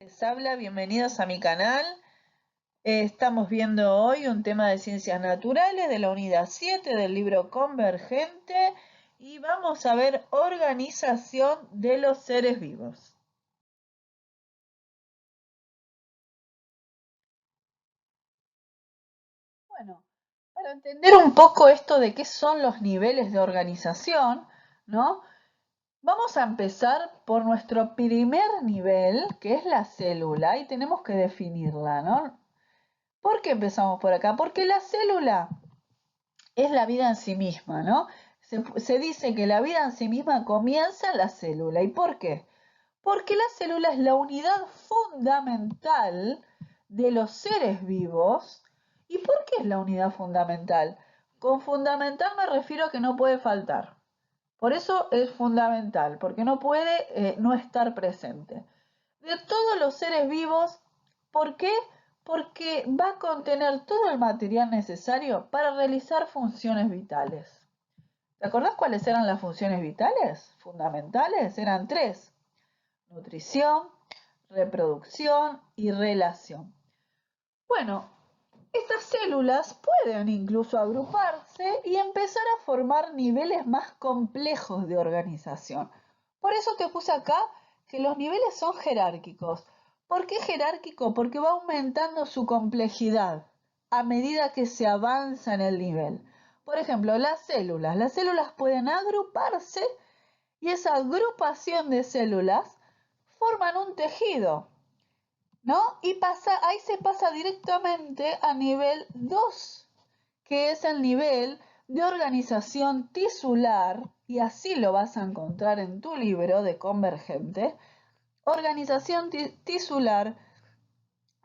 Les habla, bienvenidos a mi canal. Estamos viendo hoy un tema de ciencias naturales de la unidad 7 del libro Convergente y vamos a ver organización de los seres vivos. Bueno, para entender un poco esto de qué son los niveles de organización, ¿no? Vamos a empezar por nuestro primer nivel, que es la célula, y tenemos que definirla, ¿no? ¿Por qué empezamos por acá? Porque la célula es la vida en sí misma, ¿no? Se dice que la vida en sí misma comienza en la célula. ¿Y por qué? Porque la célula es la unidad fundamental de los seres vivos. ¿Y por qué es la unidad fundamental? Con fundamental me refiero a que no puede faltar. Por eso es fundamental, porque no puede no estar presente. De todos los seres vivos, ¿por qué? Porque va a contener todo el material necesario para realizar funciones vitales. ¿Te acordás cuáles eran las funciones vitales? Fundamentales, eran tres: nutrición, reproducción y relación. Bueno, estas células pueden incluso agruparse y empezar a formar niveles más complejos de organización. Por eso te puse acá que los niveles son jerárquicos. ¿Por qué jerárquico? Porque va aumentando su complejidad a medida que se avanza en el nivel. Por ejemplo, las células pueden agruparse y esa agrupación de células forman un tejido, ¿no? Y ahí se pasa directamente a nivel 2, que es el nivel de organización tisular, y así lo vas a encontrar en tu libro de Convergente. Organización tisular,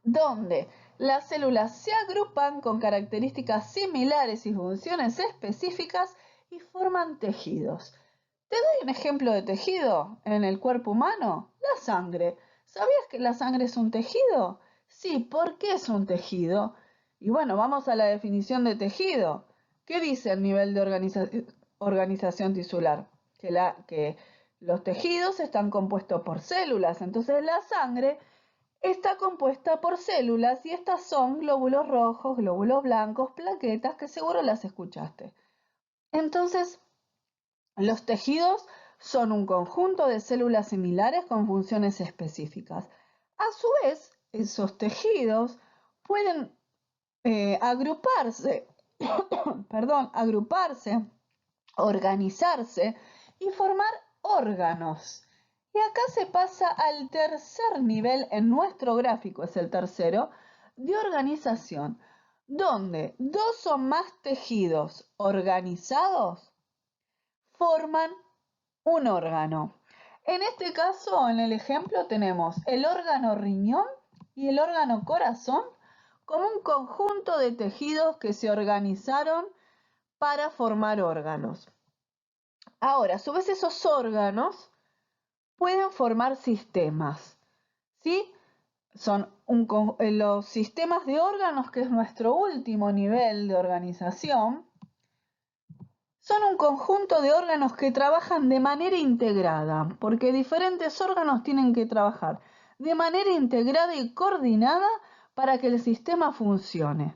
donde las células se agrupan con características similares y funciones específicas y forman tejidos. Te doy un ejemplo de tejido en el cuerpo humano: la sangre. ¿Sabías que la sangre es un tejido? Sí, ¿por qué es un tejido? Y bueno, vamos a la definición de tejido. ¿Qué dice el nivel de organización tisular? Que los tejidos están compuestos por células. Entonces la sangre está compuesta por células y estas son glóbulos rojos, glóbulos blancos, plaquetas, que seguro las escuchaste. Entonces, los tejidos son un conjunto de células similares con funciones específicas. A su vez, esos tejidos pueden agruparse, organizarse y formar órganos. Y acá se pasa al tercer nivel, en nuestro gráfico es el tercero, de organización, donde dos o más tejidos organizados forman un órgano. En este caso, en el ejemplo, tenemos el órgano riñón y el órgano corazón como un conjunto de tejidos que se organizaron para formar órganos. Ahora, a su vez, esos órganos pueden formar sistemas, ¿sí? Son los sistemas de órganos, que es nuestro último nivel de organización. Son un conjunto de órganos que trabajan de manera integrada, porque diferentes órganos tienen que trabajar de manera integrada y coordinada para que el sistema funcione.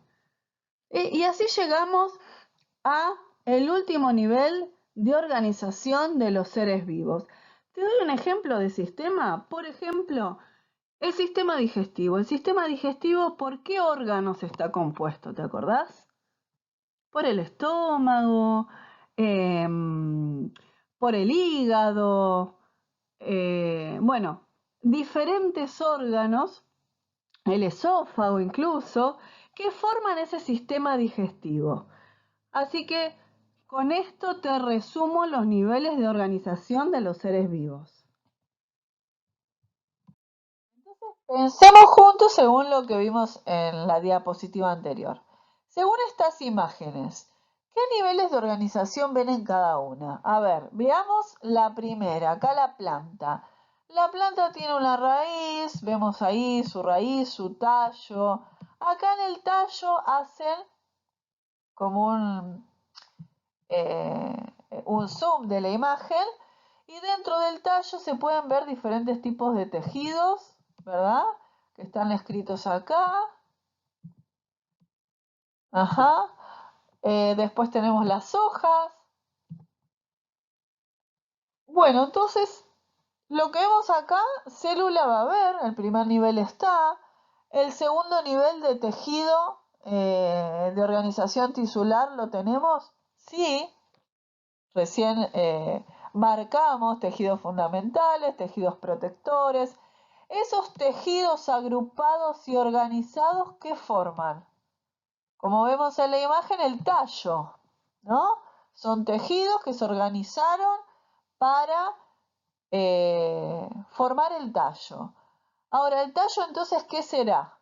Y así llegamos a el último nivel de organización de los seres vivos. Te doy un ejemplo de sistema. Por ejemplo, el sistema digestivo. El sistema digestivo, ¿por qué órganos está compuesto? ¿Te acordás? Por el estómago, por el hígado, bueno, diferentes órganos, el esófago incluso, que forman ese sistema digestivo. Así que con esto te resumo los niveles de organización de los seres vivos. Pensemos juntos según lo que vimos en la diapositiva anterior. Según estas imágenes, ¿qué niveles de organización ven en cada una? A ver, veamos la primera, acá la planta. La planta tiene una raíz, vemos ahí su raíz, su tallo. Acá en el tallo hacen como un zoom de la imagen, y dentro del tallo se pueden ver diferentes tipos de tejidos. ¿verdad? Que están escritos acá. Ajá. Después tenemos las hojas. Bueno, entonces lo que vemos acá, célula va a haber, el primer nivel está. El segundo nivel de tejido de organización tisular lo tenemos. Sí, recién marcamos tejidos fundamentales, tejidos protectores. Esos tejidos agrupados y organizados, ¿qué forman? Como vemos en la imagen, el tallo, ¿no? Son tejidos que se organizaron para formar el tallo. Ahora, el tallo entonces, ¿qué será?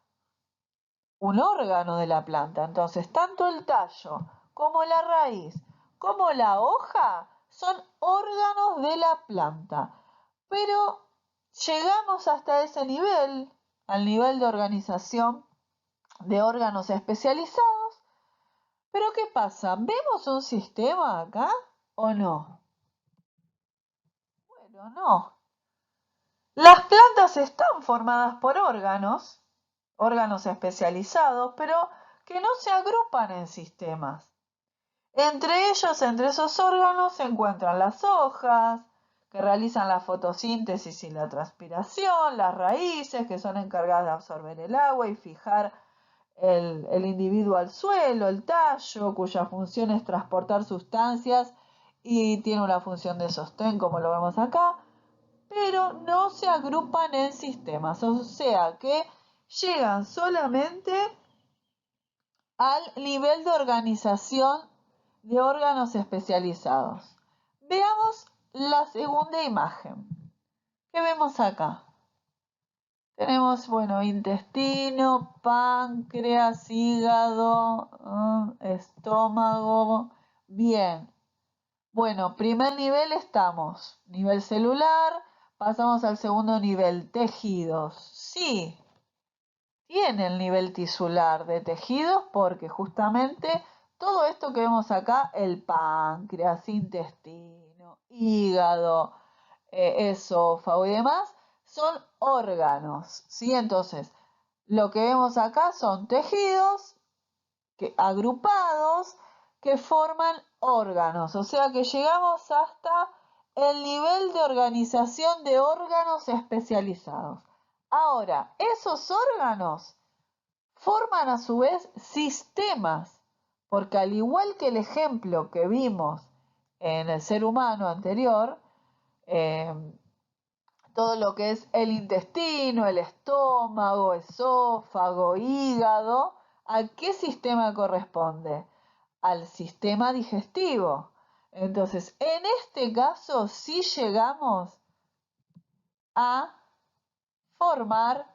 Un órgano de la planta. Entonces, tanto el tallo como la raíz como la hoja son órganos de la planta. Pero llegamos hasta ese nivel, al nivel de organización de órganos especializados. Pero ¿qué pasa? ¿Vemos un sistema acá o no? Bueno, no. Las plantas están formadas por órganos especializados, pero que no se agrupan en sistemas. Entre ellos, entre esos órganos, se encuentran las hojas, que realizan la fotosíntesis y la transpiración, las raíces, que son encargadas de absorber el agua y fijar el individuo al suelo, el tallo, cuya función es transportar sustancias y tiene una función de sostén, como lo vemos acá, pero no se agrupan en sistemas, o sea que llegan solamente al nivel de organización de órganos especializados. Veamos la segunda imagen. ¿Qué vemos acá? Tenemos, bueno, intestino, páncreas, hígado, estómago. Bien. Bueno, primer nivel estamos. Nivel celular. Pasamos al segundo nivel, tejidos. Sí, tiene el nivel tisular de tejidos porque justamente todo esto que vemos acá, el páncreas, intestino, hígado, esófago y demás, son órganos, ¿sí? Entonces, lo que vemos acá son tejidos agrupados que forman órganos, o sea que llegamos hasta el nivel de organización de órganos especializados. Ahora, esos órganos forman a su vez sistemas, porque al igual que el ejemplo que vimos en el ser humano anterior, eh, todo lo que es el intestino, el estómago, esófago, hígado, ¿a qué sistema corresponde? Al sistema digestivo. Entonces, en este caso sí llegamos a formar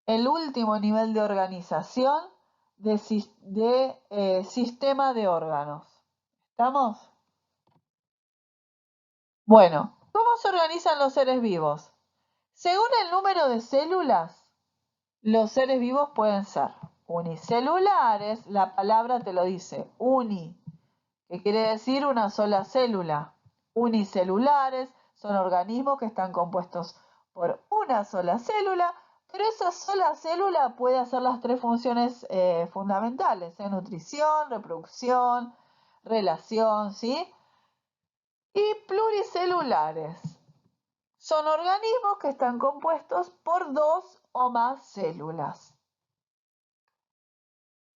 el último nivel de organización de sistema de órganos. ¿Estamos? Bueno, ¿cómo se organizan los seres vivos? Según el número de células, los seres vivos pueden ser unicelulares, la palabra te lo dice, uni, que quiere decir una sola célula. Unicelulares son organismos que están compuestos por una sola célula, pero esa sola célula puede hacer las tres funciones fundamentales, nutrición, reproducción, relación, ¿sí? Y pluricelulares son organismos que están compuestos por dos o más células.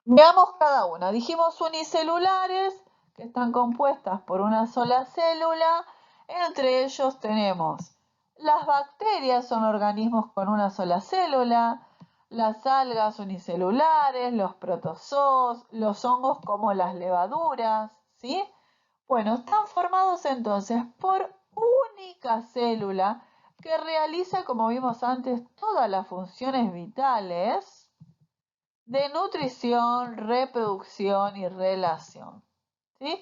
Veamos cada una. Dijimos unicelulares, que están compuestas por una sola célula. Entre ellos tenemos las bacterias, son organismos con una sola célula, las algas unicelulares, los protozoos, los hongos como las levaduras, ¿sí? Bueno, están formados entonces por única célula que realiza, como vimos antes, todas las funciones vitales de nutrición, reproducción y relación. ¿Sí?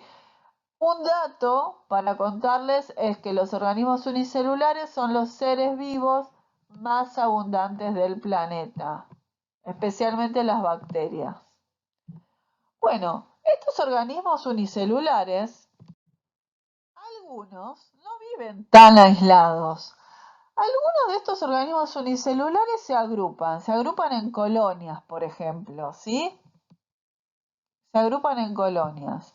Un dato para contarles es que los organismos unicelulares son los seres vivos más abundantes del planeta, especialmente las bacterias. Bueno, estos organismos unicelulares, algunos no viven tan aislados. Algunos de estos organismos unicelulares se agrupan en colonias, por ejemplo, ¿sí? Se agrupan en colonias.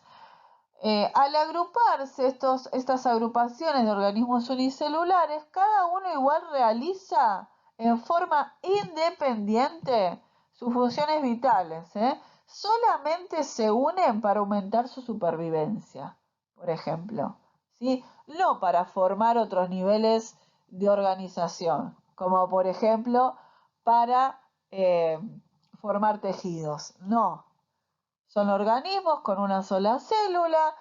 Al agruparse estas agrupaciones de organismos unicelulares, cada uno igual realiza en forma independiente sus funciones vitales, ¿eh? Solamente se unen para aumentar su supervivencia, por ejemplo, ¿sí? No para formar otros niveles de organización, como por ejemplo para formar tejidos, no. Son organismos con una sola célula.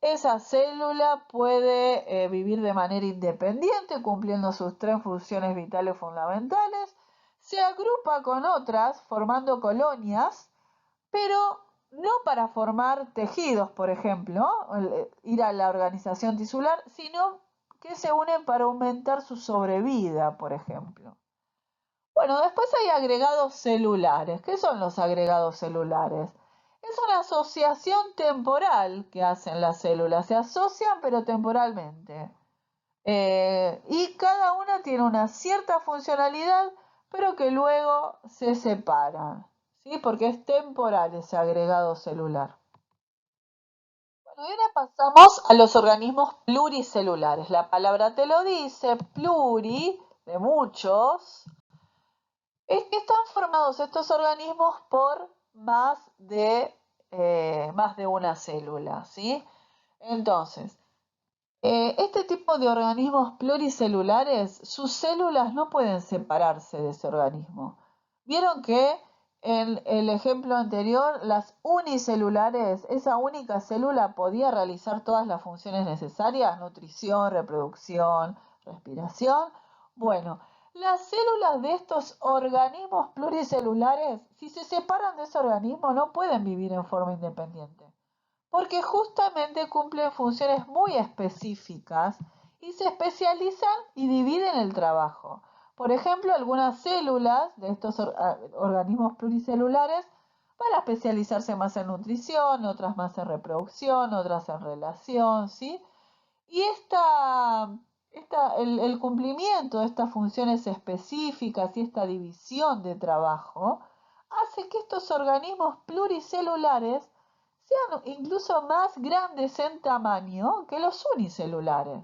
Esa célula puede vivir de manera independiente, cumpliendo sus tres funciones vitales fundamentales. Se agrupa con otras, formando colonias, pero no para formar tejidos, por ejemplo, ir a la organización tisular, sino que se unen para aumentar su sobrevida, por ejemplo. Bueno, después hay agregados celulares. ¿Qué son los agregados celulares? Es una asociación temporal que hacen las células. Se asocian pero temporalmente. Y cada una tiene una cierta funcionalidad, pero que luego se separan. ¿Sí? Porque es temporal ese agregado celular. Bueno, y ahora pasamos a los organismos pluricelulares. La palabra te lo dice, pluri, de muchos. Es que están formados estos organismos por más de una célula, ¿sí? Entonces, este tipo de organismos pluricelulares, sus células no pueden separarse de ese organismo. Vieron que en el ejemplo anterior, las unicelulares, esa única célula podía realizar todas las funciones necesarias, nutrición, reproducción, respiración. Bueno, las células de estos organismos pluricelulares, si se separan de ese organismo, no pueden vivir en forma independiente porque justamente cumplen funciones muy específicas y se especializan y dividen el trabajo. Por ejemplo, algunas células de estos organismos pluricelulares van a especializarse más en nutrición, otras más en reproducción, otras en relación, ¿sí? Y el cumplimiento de estas funciones específicas y esta división de trabajo hace que estos organismos pluricelulares sean incluso más grandes en tamaño que los unicelulares.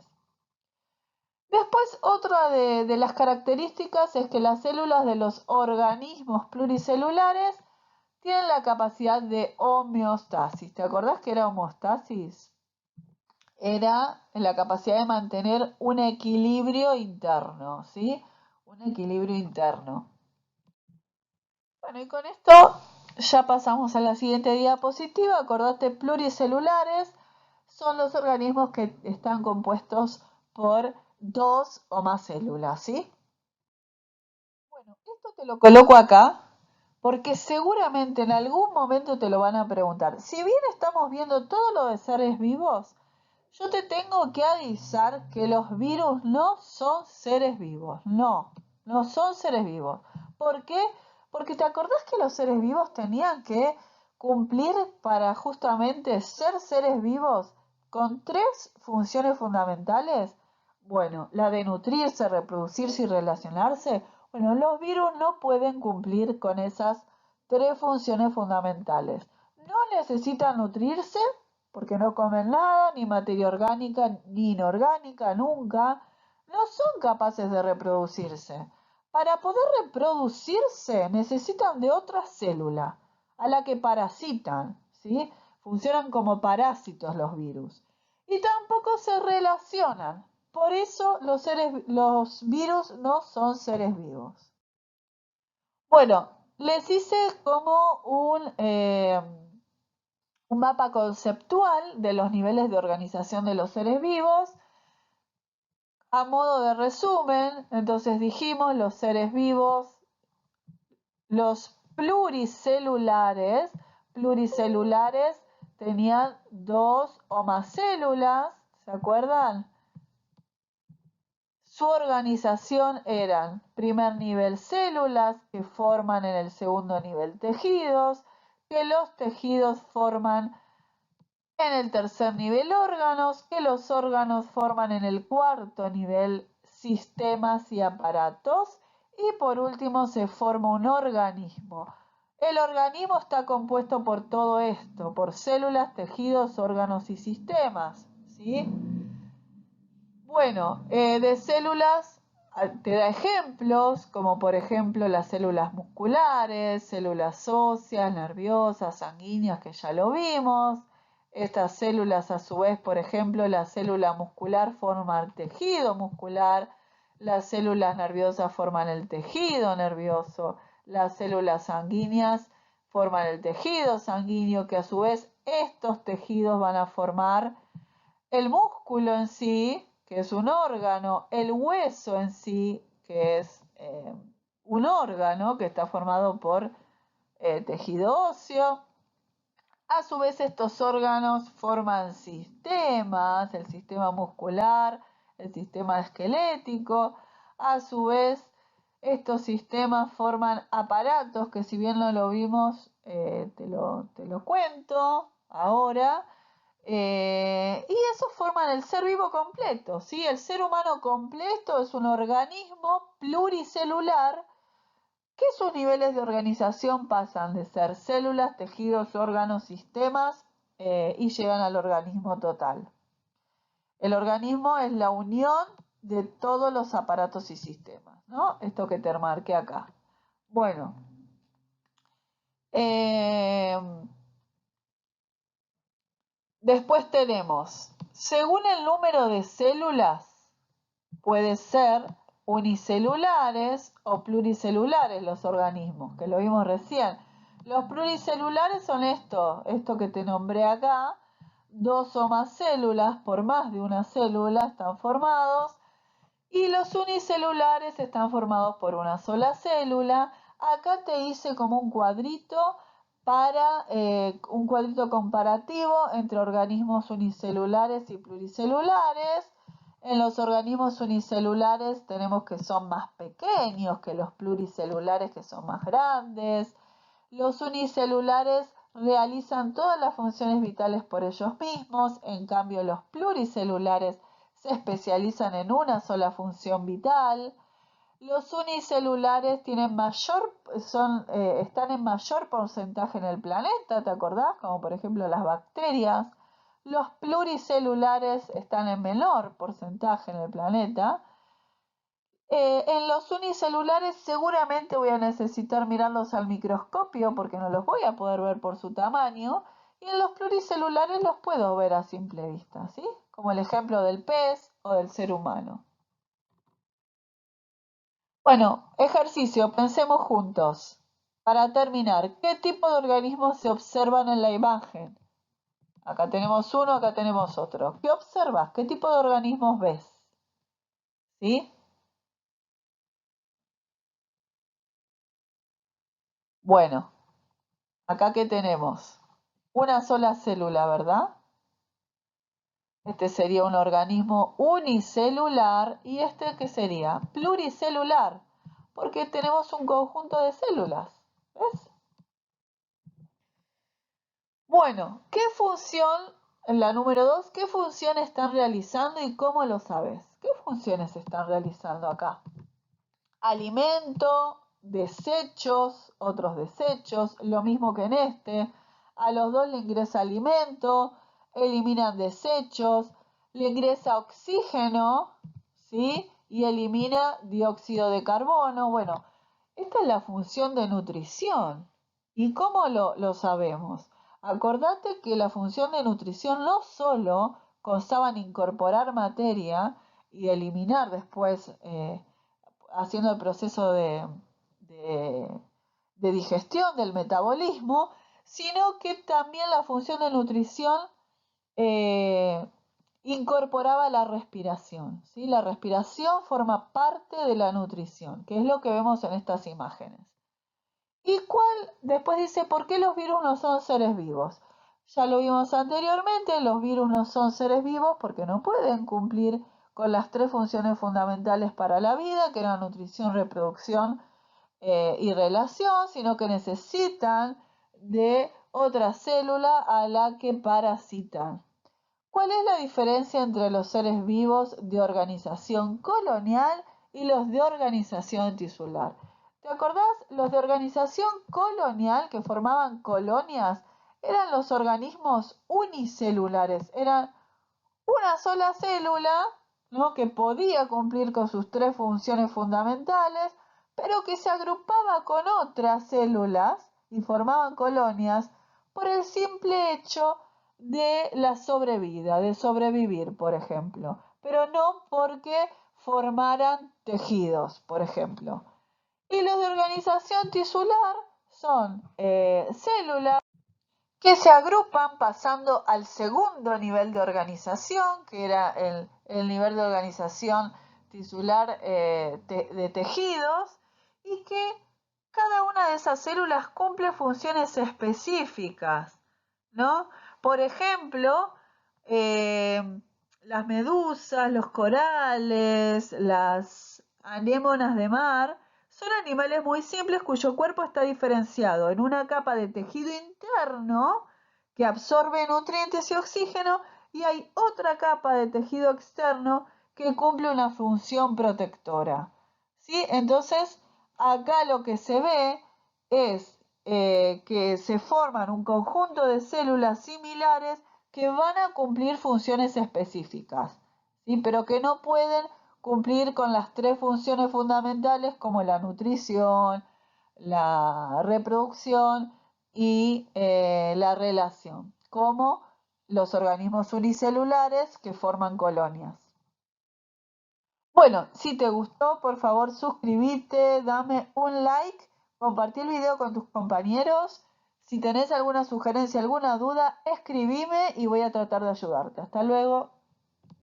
Después, otra de las características es que las células de los organismos pluricelulares tienen la capacidad de homeostasis. ¿Te acordás que era homeostasis? Era la capacidad de mantener un equilibrio interno, ¿sí? Un equilibrio interno. Bueno, y con esto ya pasamos a la siguiente diapositiva. Acordate, pluricelulares son los organismos que están compuestos por dos o más células, ¿sí? Bueno, esto te lo coloco acá porque seguramente en algún momento te lo van a preguntar. Si bien estamos viendo todo lo de seres vivos, yo te tengo que avisar que los virus no son seres vivos. No, no son seres vivos. ¿Por qué? Porque te acordás que los seres vivos tenían que cumplir para justamente ser seres vivos con tres funciones fundamentales. Bueno, la de nutrirse, reproducirse y relacionarse. Bueno, los virus no pueden cumplir con esas tres funciones fundamentales. No necesitan nutrirse porque no comen nada, ni materia orgánica, ni inorgánica, nunca. No son capaces de reproducirse. Para poder reproducirse necesitan de otra célula, a la que parasitan, ¿sí? Funcionan como parásitos los virus. Y tampoco se relacionan. Por eso los virus no son seres vivos. Bueno, les hice como un mapa conceptual de los niveles de organización de los seres vivos. A modo de resumen, entonces dijimos los seres vivos, los pluricelulares tenían dos o más células, ¿se acuerdan? Su organización eran, primer nivel, células que forman en el segundo nivel tejidos, que los tejidos forman en el tercer nivel órganos, que los órganos forman en el cuarto nivel sistemas y aparatos. Y por último se forma un organismo. El organismo está compuesto por todo esto, por células, tejidos, órganos y sistemas, ¿sí? Bueno, de células te da ejemplos, como por ejemplo las células musculares, células óseas, nerviosas, sanguíneas, que ya lo vimos. Estas células, a su vez, por ejemplo, la célula muscular forma el tejido muscular, las células nerviosas forman el tejido nervioso, las células sanguíneas forman el tejido sanguíneo, que a su vez estos tejidos van a formar el músculo en sí, que es un órgano, el hueso en sí, que es un órgano que está formado por tejido óseo. A su vez estos órganos forman sistemas, el sistema muscular, el sistema esquelético. A su vez estos sistemas forman aparatos que, si bien no lo vimos, te lo cuento ahora. Y esos forman el ser vivo completo, ¿sí? El ser humano completo es un organismo pluricelular que sus niveles de organización pasan de ser células, tejidos, órganos, sistemas y llegan al organismo total. El organismo es la unión de todos los aparatos y sistemas, ¿no? Esto que te marqué acá. Bueno, después tenemos, según el número de células, puede ser unicelulares o pluricelulares los organismos, que lo vimos recién. Los pluricelulares son esto que te nombré acá, dos o más células por más de una célula están formados, y los unicelulares están formados por una sola célula. Acá te hice como un cuadrito para un cuadrito comparativo entre organismos unicelulares y pluricelulares. En los organismos unicelulares tenemos que son más pequeños que los pluricelulares, que son más grandes. Los unicelulares realizan todas las funciones vitales por ellos mismos, en cambio los pluricelulares se especializan en una sola función vital. Los unicelulares están en mayor porcentaje en el planeta, ¿te acordás? Como por ejemplo las bacterias. Los pluricelulares están en menor porcentaje en el planeta. En los unicelulares seguramente voy a necesitar mirarlos al microscopio porque no los voy a poder ver por su tamaño. Y en los pluricelulares los puedo ver a simple vista, ¿sí? Como el ejemplo del pez o del ser humano. Bueno, ejercicio, pensemos juntos. Para terminar, ¿qué tipo de organismos se observan en la imagen? Acá tenemos uno, acá tenemos otro. ¿Qué observas? ¿Qué tipo de organismos ves? ¿Sí? Bueno, acá ¿qué tenemos? Una sola célula, ¿verdad? Este sería un organismo unicelular y este ¿qué sería? Pluricelular, porque tenemos un conjunto de células. ¿Ves? Bueno, ¿qué función, en la número 2, qué función están realizando y cómo lo sabes? ¿Qué funciones están realizando acá? Alimento, desechos, otros desechos, lo mismo que en este. A los dos le ingresa alimento, eliminan desechos, le ingresa oxígeno, ¿sí? Y elimina dióxido de carbono. Bueno, esta es la función de nutrición. ¿Y cómo lo sabemos? Acordate que la función de nutrición no solo constaba en incorporar materia y eliminar después haciendo el proceso de digestión, del metabolismo, sino que también la función de nutrición eh, incorporaba la respiración, ¿sí? La respiración forma parte de la nutrición, que es lo que vemos en estas imágenes. ¿Y cuál? Después dice, ¿por qué los virus no son seres vivos? Ya lo vimos anteriormente, los virus no son seres vivos porque no pueden cumplir con las tres funciones fundamentales para la vida, que eran nutrición, reproducción y relación, sino que necesitan de otra célula a la que parasitan. ¿Cuál es la diferencia entre los seres vivos de organización colonial y los de organización tisular? ¿Te acordás? Los de organización colonial, que formaban colonias, eran los organismos unicelulares, eran una sola célula, ¿no?, que podía cumplir con sus tres funciones fundamentales, pero que se agrupaba con otras células y formaban colonias por el simple hecho de la sobrevida, de sobrevivir, por ejemplo, pero no porque formaran tejidos, por ejemplo. Y los de organización tisular son células que se agrupan pasando al segundo nivel de organización, que era el nivel de organización tisular de tejidos, y que cada una de esas células cumple funciones específicas, ¿no? Por ejemplo, eh, las medusas, los corales, las anémonas de mar, son animales muy simples cuyo cuerpo está diferenciado en una capa de tejido interno que absorbe nutrientes y oxígeno, y hay otra capa de tejido externo que cumple una función protectora. ¿Sí? Entonces, acá lo que se ve es que se forman un conjunto de células similares que van a cumplir funciones específicas, ¿sí?, pero que no pueden cumplir con las tres funciones fundamentales como la nutrición, la reproducción y la relación, como los organismos unicelulares que forman colonias. Bueno, si te gustó, por favor suscríbete, dame un like, compartí el video con tus compañeros. Si tenés alguna sugerencia, alguna duda, escribime y voy a tratar de ayudarte. Hasta luego.